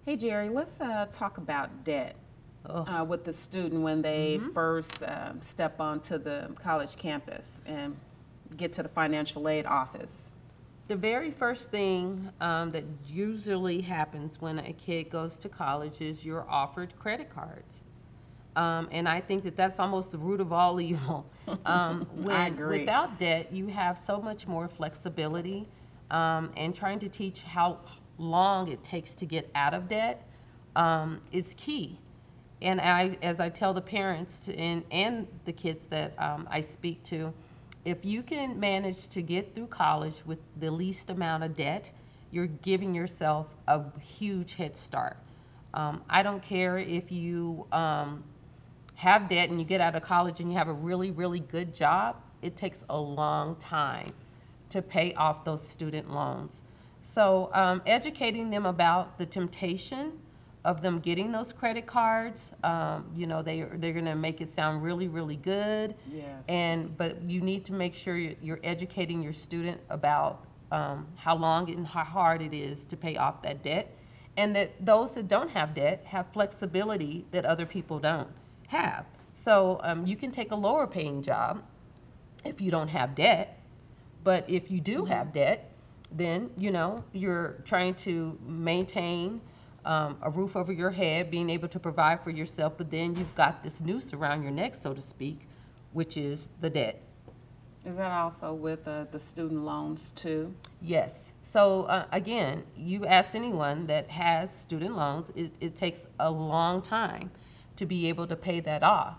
Hey Jerry, let's talk about debt Oh, with the student when they first step onto the college campus and get to the financial aid office. the very first thing that usually happens when a kid goes to college is you're offered credit cards. And I think that that's almost the root of all evil. I agree. Without debt, you have so much more flexibility, and trying to teach how long it takes to get out of debt is key. And as I tell the parents and the kids that I speak to, if you can manage to get through college with the least amount of debt, you're giving yourself a huge head start. I don't care if you have debt and you get out of college and you have a really, really good job. It takes a long time to pay off those student loans. So educating them about the temptation of them getting those credit cards, they're going to make it sound really, really good. Yes. But you need to make sure you're educating your student about how long and how hard it is to pay off that debt, and that those that don't have debt have flexibility that other people don't have. So you can take a lower paying job if you don't have debt, but if you do have debt, then you're trying to maintain a roof over your head, being able to provide for yourself, but then you've got this noose around your neck, so to speak, which is the debt. Is that also with the student loans too? Yes. So again, you ask anyone that has student loans, it takes a long time to be able to pay that off.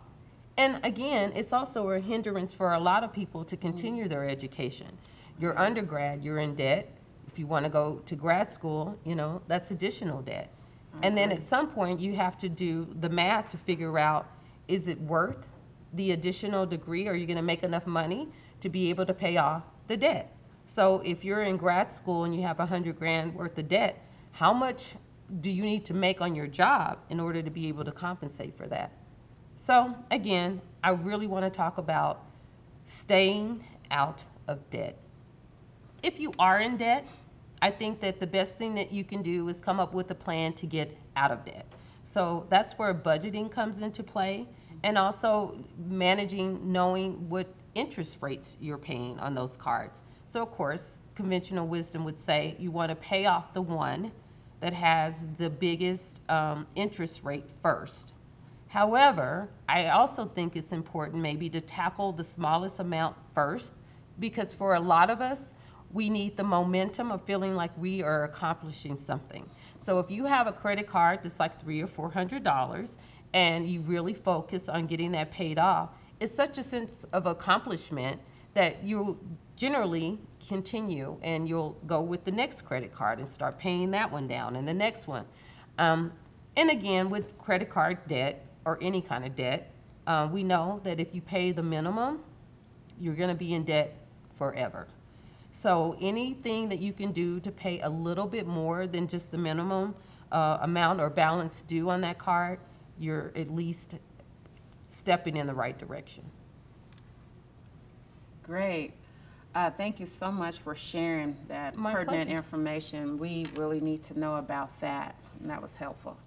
And again, it's also a hindrance for a lot of people to continue their education. Your undergrad, you're in debt. If you want to go to grad school, that's additional debt. And then at some point, you have to do the math to figure out, is it worth the additional degree? Are you going to make enough money to be able to pay off the debt? So if you're in grad school and you have $100,000 worth of debt, how much do you need to make on your job in order to be able to compensate for that? So again, I really want to talk about staying out of debt. If you are in debt, I think that the best thing that you can do is come up with a plan to get out of debt. So that's where budgeting comes into play, and also managing, knowing what interest rates you're paying on those cards. So of course, conventional wisdom would say you want to pay off the one that has the biggest interest rate first. However, I also think it's important maybe to tackle the smallest amount first, because for a lot of us, we need the momentum of feeling like we are accomplishing something. So if you have a credit card that's like $300 or $400 and you really focus on getting that paid off, it's such a sense of accomplishment that you generally continue and you'll go with the next credit card and start paying that one down and the next one. And again, with credit card debt or any kind of debt, we know that if you pay the minimum, you're going to be in debt forever. So anything that you can do to pay a little bit more than just the minimum amount or balance due on that card, you're at least stepping in the right direction. Great. Thank you so much for sharing that My pertinent pleasure. information. We really need to know about that, and that was helpful.